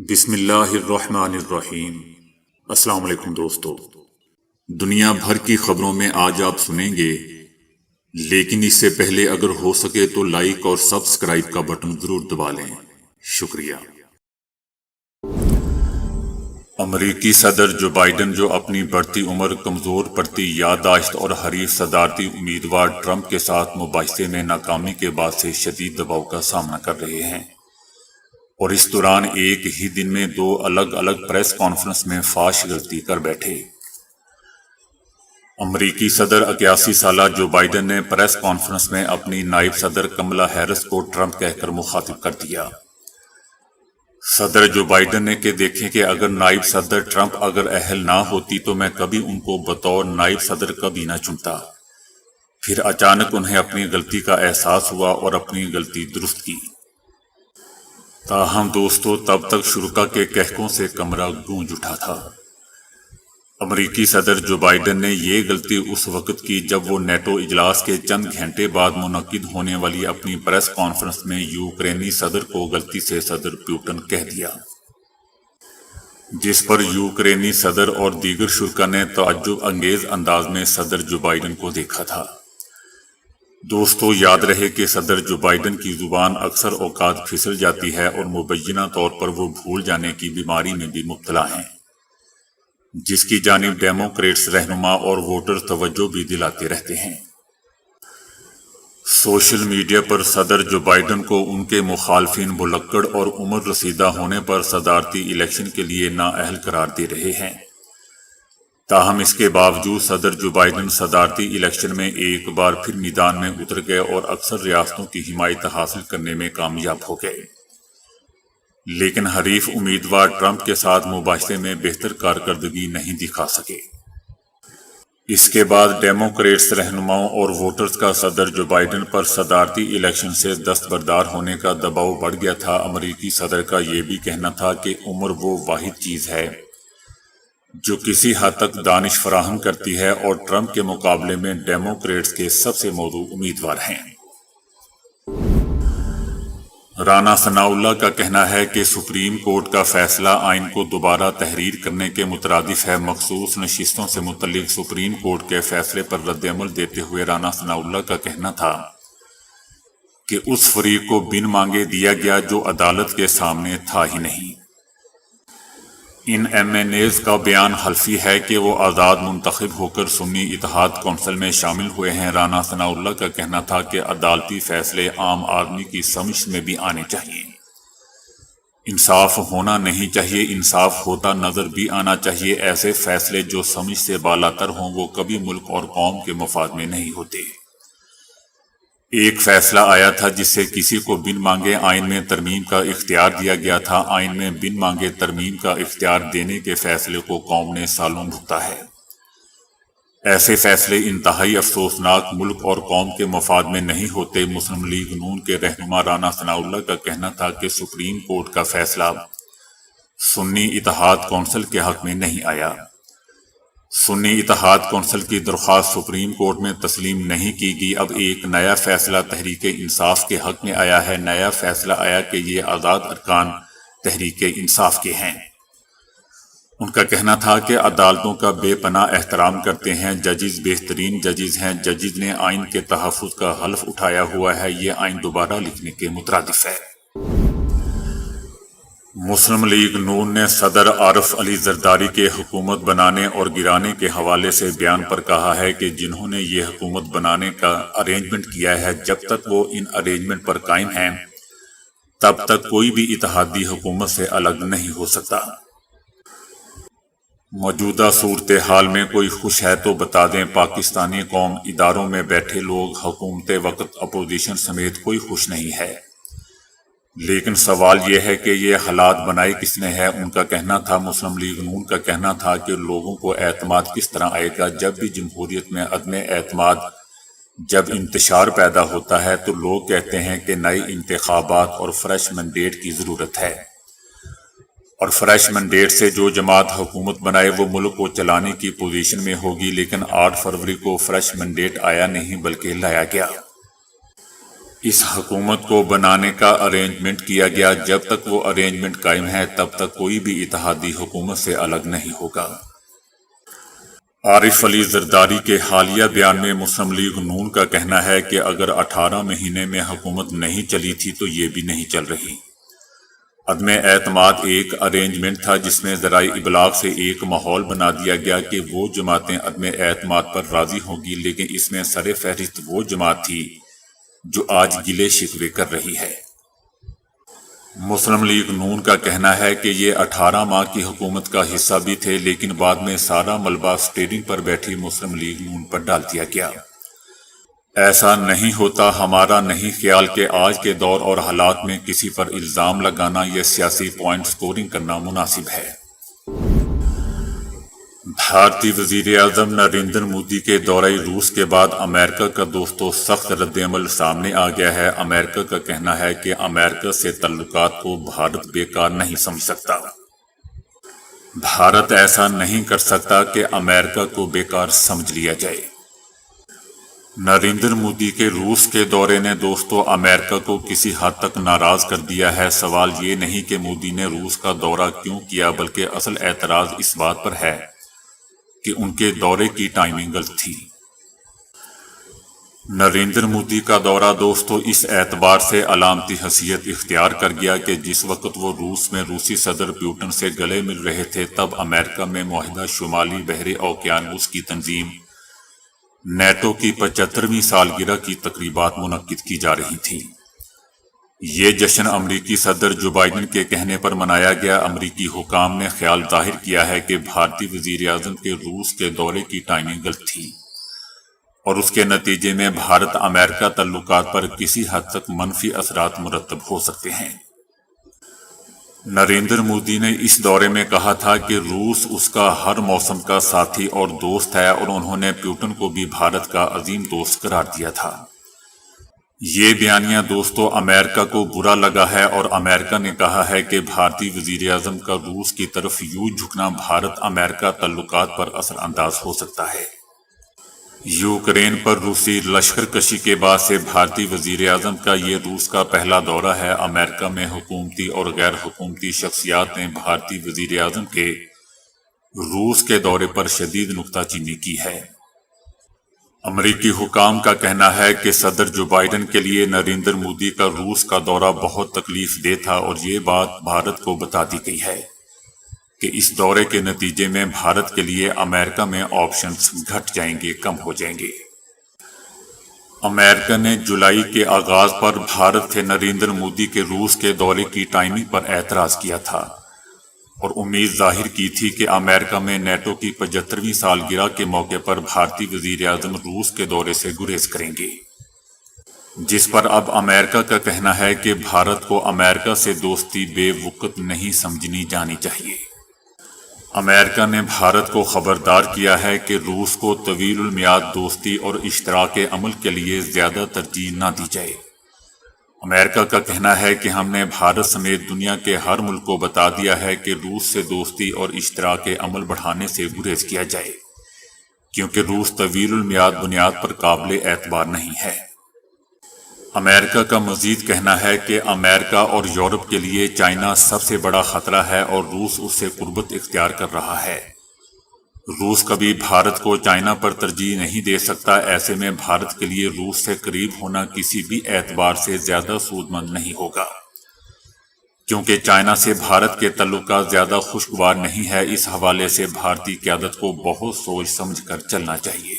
بسم اللہ الرحمن الرحیم۔ السلام علیکم دوستو، دنیا بھر کی خبروں میں آج آپ سنیں گے، لیکن اس سے پہلے اگر ہو سکے تو لائک اور سبسکرائب کا بٹن ضرور دبا لیں۔ شکریہ۔ امریکی صدر جو بائیڈن جو اپنی بڑھتی عمر، کمزور پڑتی یادداشت اور حریف صدارتی امیدوار ٹرمپ کے ساتھ مباحثے میں ناکامی کے بعد سے شدید دباؤ کا سامنا کر رہے ہیں، اور اس دوران ایک ہی دن میں دو الگ الگ پریس کانفرنس میں فاش غلطی کر بیٹھے۔ امریکی صدر 81 سالہ جو بائیڈن نے پریس کانفرنس میں اپنی نائب صدر کملا ہیرس کو ٹرمپ کہہ کر مخاطب کر دیا۔ صدر جو بائیڈن نے کہ دیکھیں کہ اگر نائب صدر ٹرمپ اگر اہل نہ ہوتی تو میں کبھی ان کو بطور نائب صدر کبھی نہ چنتا۔ پھر اچانک انہیں اپنی غلطی کا احساس ہوا اور اپنی غلطی درست کی۔ تاہم دوستو، تب تک شرکا کے کہکوں سے کمرہ گونج اٹھا تھا۔ امریکی صدر جو بائیڈن نے یہ غلطی اس وقت کی جب وہ نیٹو اجلاس کے چند گھنٹے بعد منعقد ہونے والی اپنی پریس کانفرنس میں یوکرینی صدر کو غلطی سے صدر پیوٹن کہہ دیا، جس پر یوکرینی صدر اور دیگر شرکا نے تعجب انگیز انداز میں صدر جو بائیڈن کو دیکھا تھا۔ دوستو، یاد رہے کہ صدر جو بائیڈن کی زبان اکثر اوقات پھسل جاتی ہے اور مبینہ طور پر وہ بھول جانے کی بیماری میں بھی مبتلا ہیں، جس کی جانب ڈیموکریٹس رہنما اور ووٹر توجہ بھی دلاتے رہتے ہیں۔ سوشل میڈیا پر صدر جو بائیڈن کو ان کے مخالفین بلکڑ اور عمر رسیدہ ہونے پر صدارتی الیکشن کے لیے نااہل قرار دے رہے ہیں۔ تاہم اس کے باوجود صدر جو بائیڈن صدارتی الیکشن میں ایک بار پھر میدان میں اتر گئے اور اکثر ریاستوں کی حمایت حاصل کرنے میں کامیاب ہو گئے، لیکن حریف امیدوار ٹرمپ کے ساتھ مباحثے میں بہتر کارکردگی نہیں دکھا سکے۔ اس کے بعد ڈیموکریٹس رہنماؤں اور ووٹرز کا صدر جو بائیڈن پر صدارتی الیکشن سے دستبردار ہونے کا دباؤ بڑھ گیا تھا۔ امریکی صدر کا یہ بھی کہنا تھا کہ عمر وہ واحد چیز ہے جو کسی حد تک دانش فراہم کرتی ہے، اور ٹرمپ کے مقابلے میں ڈیموکریٹس کے سب سے موزوں امیدوار ہیں۔ رانا ثناء اللہ کا کہنا ہے کہ سپریم کورٹ کا فیصلہ آئین کو دوبارہ تحریر کرنے کے مترادف ہے۔ مخصوص نشستوں سے متعلق سپریم کورٹ کے فیصلے پر رد عمل دیتے ہوئے رانا ثناء اللہ کا کہنا تھا کہ اس فریق کو بن مانگے دیا گیا جو عدالت کے سامنے تھا ہی نہیں۔ ان ایم این ایز کا بیان حلفی ہے کہ وہ آزاد منتخب ہو کر سنی اتحاد کونسل میں شامل ہوئے ہیں۔ رانا ثناء اللہ کا کہنا تھا کہ عدالتی فیصلے عام آدمی کی سمجھ میں بھی آنے چاہیے، انصاف ہونا نہیں چاہیے، انصاف ہوتا نظر بھی آنا چاہیے۔ ایسے فیصلے جو سمجھ سے بالاتر ہوں وہ کبھی ملک اور قوم کے مفاد میں نہیں ہوتے۔ ایک فیصلہ آیا تھا جس سے کسی کو بن مانگے آئین میں ترمیم کا اختیار دیا گیا تھا۔ آئین میں بن مانگے ترمیم کا اختیار دینے کے فیصلے کو قوم نے سالوں بھگتا ہے۔ ایسے فیصلے انتہائی افسوسناک ملک اور قوم کے مفاد میں نہیں ہوتے۔ مسلم لیگ نون کے رہنما رانا ثناء اللہ کا کہنا تھا کہ سپریم کورٹ کا فیصلہ سنی اتحاد کونسل کے حق میں نہیں آیا۔ سنی اتحاد کونسل کی درخواست سپریم کورٹ میں تسلیم نہیں کی گئی۔ اب ایک نیا فیصلہ تحریک انصاف کے حق میں آیا ہے۔ نیا فیصلہ آیا کہ یہ آزاد ارکان تحریک انصاف کے ہیں۔ ان کا کہنا تھا کہ عدالتوں کا بے پناہ احترام کرتے ہیں، ججز بہترین ججز ہیں، ججز نے آئین کے تحفظ کا حلف اٹھایا ہوا ہے، یہ آئین دوبارہ لکھنے کے مترادف ہے۔ مسلم لیگ نون نے صدر عارف علی زرداری کے حکومت بنانے اور گرانے کے حوالے سے بیان پر کہا ہے کہ جنہوں نے یہ حکومت بنانے کا ارینجمنٹ کیا ہے، جب تک وہ ان ارینجمنٹ پر قائم ہیں تب تک کوئی بھی اتحادی حکومت سے الگ نہیں ہو سکتا۔ موجودہ صورتحال میں کوئی خوش ہے تو بتا دیں۔ پاکستانی قوم، اداروں میں بیٹھے لوگ، حکومت وقت، اپوزیشن سمیت کوئی خوش نہیں ہے، لیکن سوال یہ ہے کہ یہ حالات بنائے کس نے ہے۔ ان کا کہنا تھا، مسلم لیگ نون کا کہنا تھا کہ لوگوں کو اعتماد کس طرح آئے گا جب بھی جمہوریت میں عدم اعتماد جب انتشار پیدا ہوتا ہے تو لوگ کہتے ہیں کہ نئے انتخابات اور فریش مینڈیٹ کی ضرورت ہے، اور فریش مینڈیٹ سے جو جماعت حکومت بنائے وہ ملک کو چلانے کی پوزیشن میں ہوگی۔ لیکن 8 فروری کو فریش مینڈیٹ آیا نہیں بلکہ لایا گیا۔ اس حکومت کو بنانے کا ارینجمنٹ کیا گیا، جب تک وہ ارینجمنٹ قائم ہے تب تک کوئی بھی اتحادی حکومت سے الگ نہیں ہوگا۔ عارف علی زرداری کے حالیہ بیان میں مسلم لیگ نون کا کہنا ہے کہ اگر 18 مہینے میں حکومت نہیں چلی تھی تو یہ بھی نہیں چل رہی۔ عدم اعتماد ایک ارینجمنٹ تھا جس میں ذرائع ابلاغ سے ایک ماحول بنا دیا گیا کہ وہ جماعتیں عدم اعتماد پر راضی ہوں گی، لیکن اس میں سر فہرست وہ جماعت تھی جو آج گلے شکوے کر رہی ہے۔ مسلم لیگ نون کا کہنا ہے کہ یہ 18 ماہ کی حکومت کا حصہ بھی تھے، لیکن بعد میں سارا ملبہ اسٹیئرنگ پر بیٹھی مسلم لیگ نون پر ڈال دیا گیا۔ ایسا نہیں ہوتا۔ ہمارا نہیں خیال کہ آج کے دور اور حالات میں کسی پر الزام لگانا یا سیاسی پوائنٹ سکورنگ کرنا مناسب ہے۔ بھارتی وزیر اعظم نریندر مودی کے دورہ روس کے بعد امریکہ کا دوستوں سخت رد عمل سامنے آ گیا ہے۔ امریکہ کا کہنا ہے کہ امریکہ سے تعلقات کو بھارت بیکار نہیں سمجھ سکتا۔ بھارت ایسا نہیں کر سکتا کہ امریکہ کو بیکار سمجھ لیا جائے۔ نریندر مودی کے روس کے دورے نے دوستوں امریکہ کو کسی حد تک ناراض کر دیا ہے۔ سوال یہ نہیں کہ مودی نے روس کا دورہ کیوں کیا، بلکہ اصل اعتراض اس بات پر ہے کہ ان کے دورے کی ٹائمنگ غلط تھی۔ نریندر مودی کا دورہ دوستو اس اعتبار سے علامتی حیثیت اختیار کر گیا کہ جس وقت وہ روس میں روسی صدر پیوٹن سے گلے مل رہے تھے، تب امریکہ میں معاہدہ شمالی بحر اوقیانوس کی تنظیم نیٹو کی 75ویں سالگرہ کی تقریبات منعقد کی جا رہی تھیں۔ یہ جشن امریکی صدر جو بائیڈن کے کہنے پر منایا گیا۔ امریکی حکام نے خیال ظاہر کیا ہے کہ بھارتی وزیر اعظم کے روس کے دورے کی ٹائمنگ غلط تھی اور اس کے نتیجے میں بھارت امریکہ تعلقات پر کسی حد تک منفی اثرات مرتب ہو سکتے ہیں۔ نریندر مودی نے اس دورے میں کہا تھا کہ روس اس کا ہر موسم کا ساتھی اور دوست ہے، اور انہوں نے پیوٹن کو بھی بھارت کا عظیم دوست قرار دیا تھا۔ یہ بیانیہ دوستو امریکہ کو برا لگا ہے، اور امریکہ نے کہا ہے کہ بھارتی وزیر اعظم کا روس کی طرف یوں جھکنا بھارت امریکہ تعلقات پر اثر انداز ہو سکتا ہے۔ یوکرین پر روسی لشکر کشی کے بعد سے بھارتی وزیر اعظم کا یہ روس کا پہلا دورہ ہے۔ امریکہ میں حکومتی اور غیر حکومتی شخصیات نے بھارتی وزیر اعظم کے روس کے دورے پر شدید نکتہ چینی کی ہے۔ امریکی حکام کا کہنا ہے کہ صدر جو بائیڈن کے لیے نریندر مودی کا روس کا دورہ بہت تکلیف دہ تھا، اور یہ بات بھارت کو بتا دی گئی ہے کہ اس دورے کے نتیجے میں بھارت کے لیے امریکہ میں آپشنز گھٹ جائیں گے، کم ہو جائیں گے۔ امریکہ نے جولائی کے آغاز پر بھارت سے نریندر مودی کے روس کے دورے کی ٹائمنگ پر اعتراض کیا تھا اور امید ظاہر کی تھی کہ امریکہ میں نیٹو کی 75ویں سالگرہ کے موقع پر بھارتی وزیر اعظم روس کے دورے سے گریز کریں گے، جس پر اب امریکہ کا کہنا ہے کہ بھارت کو امریکہ سے دوستی بے وقت نہیں سمجھنی جانی چاہیے۔ امریکہ نے بھارت کو خبردار کیا ہے کہ روس کو طویل المیعاد دوستی اور اشتراک عمل کے لیے زیادہ ترجیح نہ دی جائے۔ امریکہ کا کہنا ہے کہ ہم نے بھارت سمیت دنیا کے ہر ملک کو بتا دیا ہے کہ روس سے دوستی اور اشتراک عمل بڑھانے سے گریز کیا جائے، کیونکہ روس طویل المیعاد بنیاد پر قابل اعتبار نہیں ہے۔ امریکہ کا مزید کہنا ہے کہ امریکہ اور یورپ کے لیے چائنا سب سے بڑا خطرہ ہے اور روس اس سے قربت اختیار کر رہا ہے۔ روس کبھی بھارت کو چائنا پر ترجیح نہیں دے سکتا۔ ایسے میں بھارت کے لیے روس سے قریب ہونا کسی بھی اعتبار سے زیادہ سود مند نہیں ہوگا، کیونکہ چائنا سے بھارت کے تعلقات زیادہ خوشگوار نہیں ہے۔ اس حوالے سے بھارتی قیادت کو بہت سوچ سمجھ کر چلنا چاہیے۔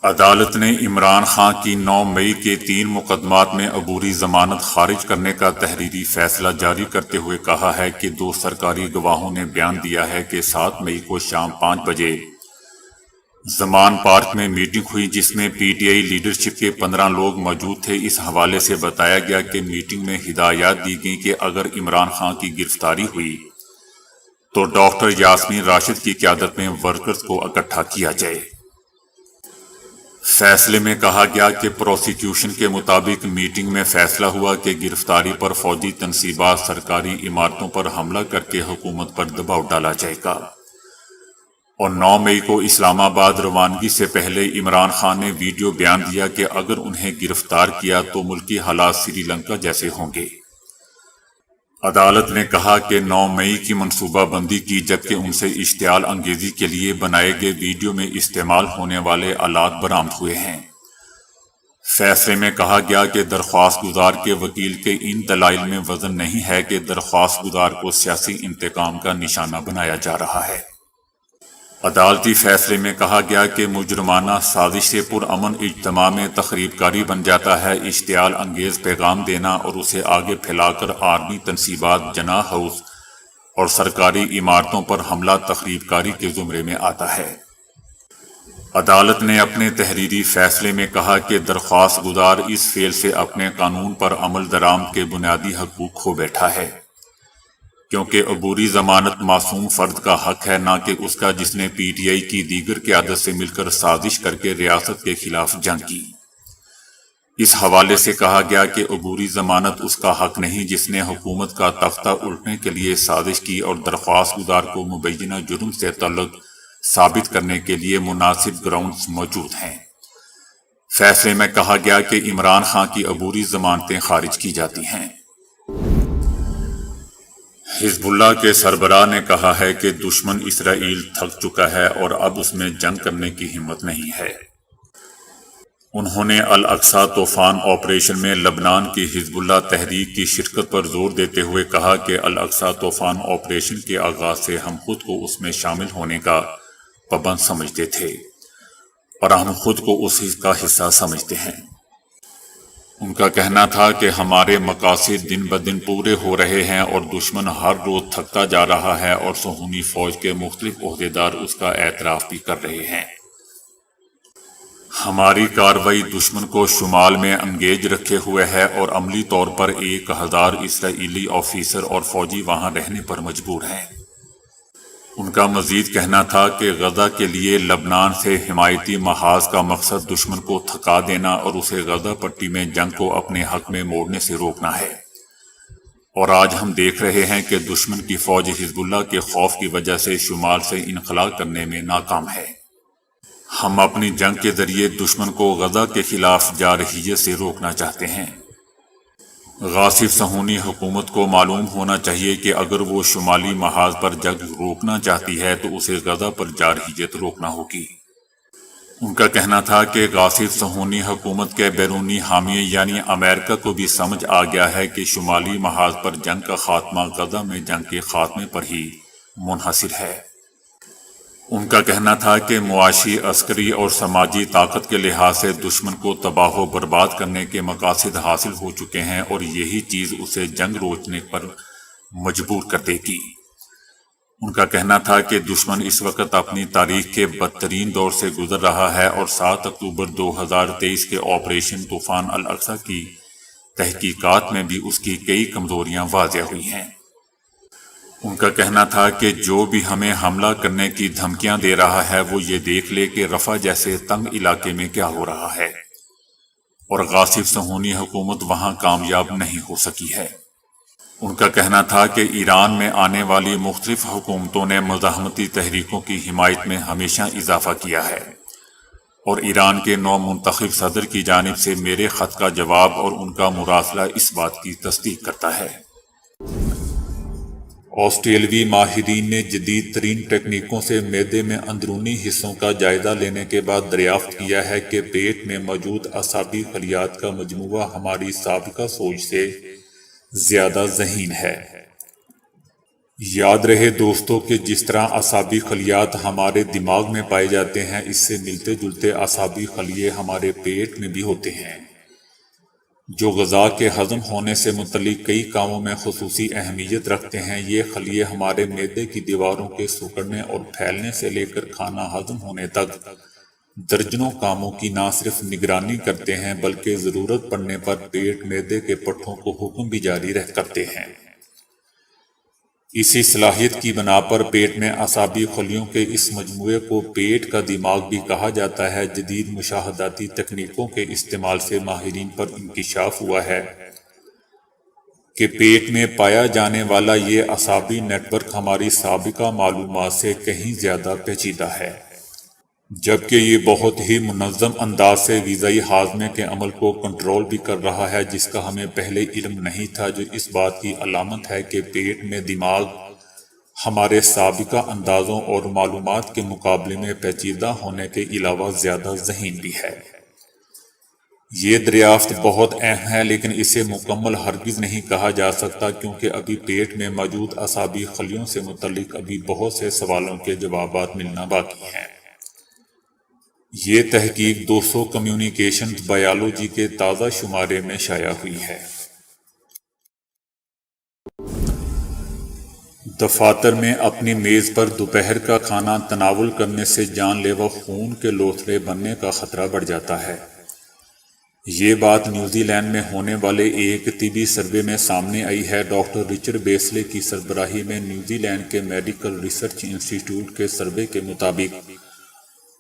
عدالت نے عمران خان کی 9 مئی کے 3 مقدمات میں عبوری ضمانت خارج کرنے کا تحریری فیصلہ جاری کرتے ہوئے کہا ہے کہ 2 سرکاری گواہوں نے بیان دیا ہے کہ 7 مئی کو شام 5 بجے زمان پارک میں میٹنگ ہوئی، جس میں پی ٹی آئی لیڈرشپ کے 15 لوگ موجود تھے۔ اس حوالے سے بتایا گیا کہ میٹنگ میں ہدایات دی گئیں کہ اگر عمران خان کی گرفتاری ہوئی تو ڈاکٹر یاسمین راشد کی قیادت میں ورکرز کو اکٹھا کیا جائے۔ فیصلے میں کہا گیا کہ پروسیکیوشن کے مطابق میٹنگ میں فیصلہ ہوا کہ گرفتاری پر فوجی تنصیبات، سرکاری عمارتوں پر حملہ کر کے حکومت پر دباؤ ڈالا جائے گا۔ اور 9 مئی کو اسلام آباد روانگی سے پہلے عمران خان نے ویڈیو بیان دیا کہ اگر انہیں گرفتار کیا تو ملکی حالات سری لنکا جیسے ہوں گے۔ عدالت نے کہا کہ 9 مئی کی منصوبہ بندی کی، جبکہ ان سے اشتعال انگیزی کے لیے بنائے گئے ویڈیو میں استعمال ہونے والے آلات برآمد ہوئے ہیں۔ فیصلے میں کہا گیا کہ درخواست گزار کے وکیل کے ان دلائل میں وزن نہیں ہے کہ درخواست گزار کو سیاسی انتقام کا نشانہ بنایا جا رہا ہے۔ عدالتی فیصلے میں کہا گیا کہ مجرمانہ سازش سے پرامن اجتماع میں تخریب کاری بن جاتا ہے، اشتعال انگیز پیغام دینا اور اسے آگے پھیلا کر آرمی تنصیبات، جناح ہاؤس اور سرکاری عمارتوں پر حملہ تخریب کاری کے زمرے میں آتا ہے۔ عدالت نے اپنے تحریری فیصلے میں کہا کہ درخواست گزار اس فعل سے اپنے قانون پر عمل درآمد کے بنیادی حقوق کھو بیٹھا ہے، کیونکہ عبوری ضمانت معصوم فرد کا حق ہے، نہ کہ اس کا جس نے پی ٹی آئی کی دیگر قیادت سے مل کر سازش کر کے ریاست کے خلاف جنگ کی۔ اس حوالے سے کہا گیا کہ عبوری ضمانت اس کا حق نہیں جس نے حکومت کا تختہ الٹنے کے لیے سازش کی، اور درخواست گزار کو مبینہ جرم سے تعلق ثابت کرنے کے لیے مناسب گراؤنڈز موجود ہیں۔ فیصلے میں کہا گیا کہ عمران خان کی عبوری ضمانتیں خارج کی جاتی ہیں۔ حزب اللہ کے سربراہ نے کہا ہے کہ دشمن اسرائیل تھک چکا ہے اور اب اس میں جنگ کرنے کی ہمت نہیں ہے۔ انہوں نے الاقصی طوفان آپریشن میں لبنان کی حزب اللہ تحریک کی شرکت پر زور دیتے ہوئے کہا کہ الاقصی طوفان آپریشن کے آغاز سے ہم خود کو اس میں شامل ہونے کا پابند سمجھتے تھے اور ہم خود کو اس کا حصہ سمجھتے ہیں۔ ان کا کہنا تھا کہ ہمارے مقاصد دن بدن پورے ہو رہے ہیں اور دشمن ہر روز تھکتا جا رہا ہے، اور صہیونی فوج کے مختلف عہدیدار اس کا اعتراف بھی کر رہے ہیں۔ ہماری کارروائی دشمن کو شمال میں انگیج رکھے ہوئے ہے اور عملی طور پر 1000 اسرائیلی آفیسر اور فوجی وہاں رہنے پر مجبور ہیں۔ ان کا مزید کہنا تھا کہ غزہ کے لیے لبنان سے حمایتی محاذ کا مقصد دشمن کو تھکا دینا اور اسے غزہ پٹی میں جنگ کو اپنے حق میں موڑنے سے روکنا ہے، اور آج ہم دیکھ رہے ہیں کہ دشمن کی فوج حزب اللہ کے خوف کی وجہ سے شمال سے انخلا کرنے میں ناکام ہے۔ ہم اپنی جنگ کے ذریعے دشمن کو غزہ کے خلاف جارحیت سے روکنا چاہتے ہیں۔ غاصب صہیونی حکومت کو معلوم ہونا چاہیے کہ اگر وہ شمالی محاذ پر جنگ روکنا چاہتی ہے تو اسے غزہ پر جارحیت روکنا ہوگی۔ ان کا کہنا تھا کہ غاصب صہیونی حکومت کے بیرونی حامی یعنی امریکہ کو بھی سمجھ آ گیا ہے کہ شمالی محاذ پر جنگ کا خاتمہ غزہ میں جنگ کے خاتمے پر ہی منحصر ہے۔ ان کا کہنا تھا کہ معاشی، عسکری اور سماجی طاقت کے لحاظ سے دشمن کو تباہ و برباد کرنے کے مقاصد حاصل ہو چکے ہیں اور یہی چیز اسے جنگ روکنے پر مجبور کر دے گی۔ ان کا کہنا تھا کہ دشمن اس وقت اپنی تاریخ کے بدترین دور سے گزر رہا ہے اور 7 اکتوبر 2023 کے آپریشن طوفان الاقصی کی تحقیقات میں بھی اس کی کئی کمزوریاں واضح ہوئی ہیں۔ ان کا کہنا تھا کہ جو بھی ہمیں حملہ کرنے کی دھمکیاں دے رہا ہے وہ یہ دیکھ لے کہ رفح جیسے تنگ علاقے میں کیا ہو رہا ہے، اور غاصب صہیونی حکومت وہاں کامیاب نہیں ہو سکی ہے۔ ان کا کہنا تھا کہ ایران میں آنے والی مختلف حکومتوں نے مزاحمتی تحریکوں کی حمایت میں ہمیشہ اضافہ کیا ہے، اور ایران کے نو منتخب صدر کی جانب سے میرے خط کا جواب اور ان کا مراسلہ اس بات کی تصدیق کرتا ہے۔ آسٹریلوی ماہرین نے جدید ترین تکنیکوں سے معدے میں اندرونی حصوں کا جائزہ لینے کے بعد دریافت کیا ہے کہ پیٹ میں موجود اعصابی خلیات کا مجموعہ ہماری سابقہ سوچ سے زیادہ ذہین ہے۔ یاد رہے دوستو کہ جس طرح اعصابی خلیات ہمارے دماغ میں پائے جاتے ہیں، اس سے ملتے جلتے اعصابی خلیے ہمارے پیٹ میں بھی ہوتے ہیں، جو غذا کے ہضم ہونے سے متعلق کئی کاموں میں خصوصی اہمیت رکھتے ہیں۔ یہ خلیے ہمارے معدے کی دیواروں کے سکڑنے اور پھیلنے سے لے کر کھانا ہضم ہونے تک درجنوں کاموں کی نہ صرف نگرانی کرتے ہیں بلکہ ضرورت پڑنے پر پیٹ معدے کے پٹھوں کو حکم بھی جاری کرتے ہیں۔ اسی صلاحیت کی بنا پر پیٹ میں اعصابی خلیوں کے اس مجموعے کو پیٹ کا دماغ بھی کہا جاتا ہے۔ جدید مشاہداتی تکنیکوں کے استعمال سے ماہرین پر انکشاف ہوا ہے کہ پیٹ میں پایا جانے والا یہ اعصابی نیٹ ورک ہماری سابقہ معلومات سے کہیں زیادہ پیچیدہ ہے، جبکہ یہ بہت ہی منظم انداز سے غذائی ہاضمے کے عمل کو کنٹرول بھی کر رہا ہے، جس کا ہمیں پہلے علم نہیں تھا، جو اس بات کی علامت ہے کہ پیٹ میں دماغ ہمارے سابقہ اندازوں اور معلومات کے مقابلے میں پیچیدہ ہونے کے علاوہ زیادہ ذہین بھی ہے۔ یہ دریافت بہت اہم ہے، لیکن اسے مکمل ہرگز نہیں کہا جا سکتا، کیونکہ ابھی پیٹ میں موجود اعصابی خلیوں سے متعلق ابھی بہت سے سوالوں کے جوابات ملنا باقی ہیں۔ یہ تحقیق 200 کمیونیکیشن بائیولوجی کے تازہ شمارے میں شائع ہوئی ہے۔ دفاتر میں اپنی میز پر دوپہر کا کھانا تناول کرنے سے جان لیوا خون کے لوتھڑے بننے کا خطرہ بڑھ جاتا ہے۔ یہ بات نیوزی لینڈ میں ہونے والے ایک طبی سروے میں سامنے آئی ہے۔ ڈاکٹر رچرڈ بیسلے کی سربراہی میں نیوزی لینڈ کے میڈیکل ریسرچ انسٹی ٹیوٹ کے سروے کے مطابق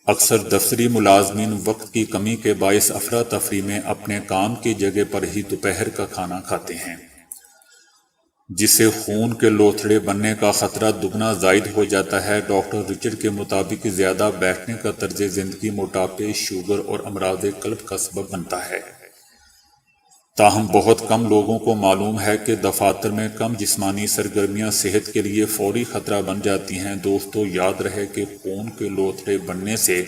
اکثر دفتری ملازمین وقت کی کمی کے باعث افراتفری میں اپنے کام کی جگہ پر ہی دوپہر کا کھانا کھاتے ہیں، جس سے خون کے لوتھڑے بننے کا خطرہ دگنا زائد ہو جاتا ہے۔ ڈاکٹر رچرڈ کے مطابق زیادہ بیٹھنے کا طرز زندگی موٹاپے، شوگر اور امراض قلب کا سبب بنتا ہے۔ تاہم بہت کم لوگوں کو معلوم ہے کہ دفاتر میں کم جسمانی سرگرمیاں صحت کے لیے فوری خطرہ بن جاتی ہیں۔ دوستو، یاد رہے کہ خون کے لوتھڑے بننے سے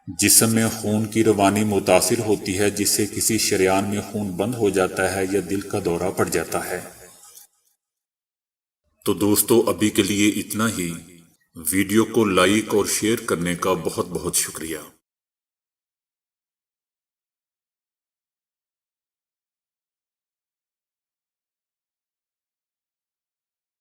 جسم میں خون کی روانی متاثر ہوتی ہے، جس سے کسی شریان میں خون بند ہو جاتا ہے یا دل کا دورہ پڑ جاتا ہے۔ تو دوستو، ابھی کے لیے اتنا ہی۔ ویڈیو کو لائک اور شیئر کرنے کا بہت بہت شکریہ۔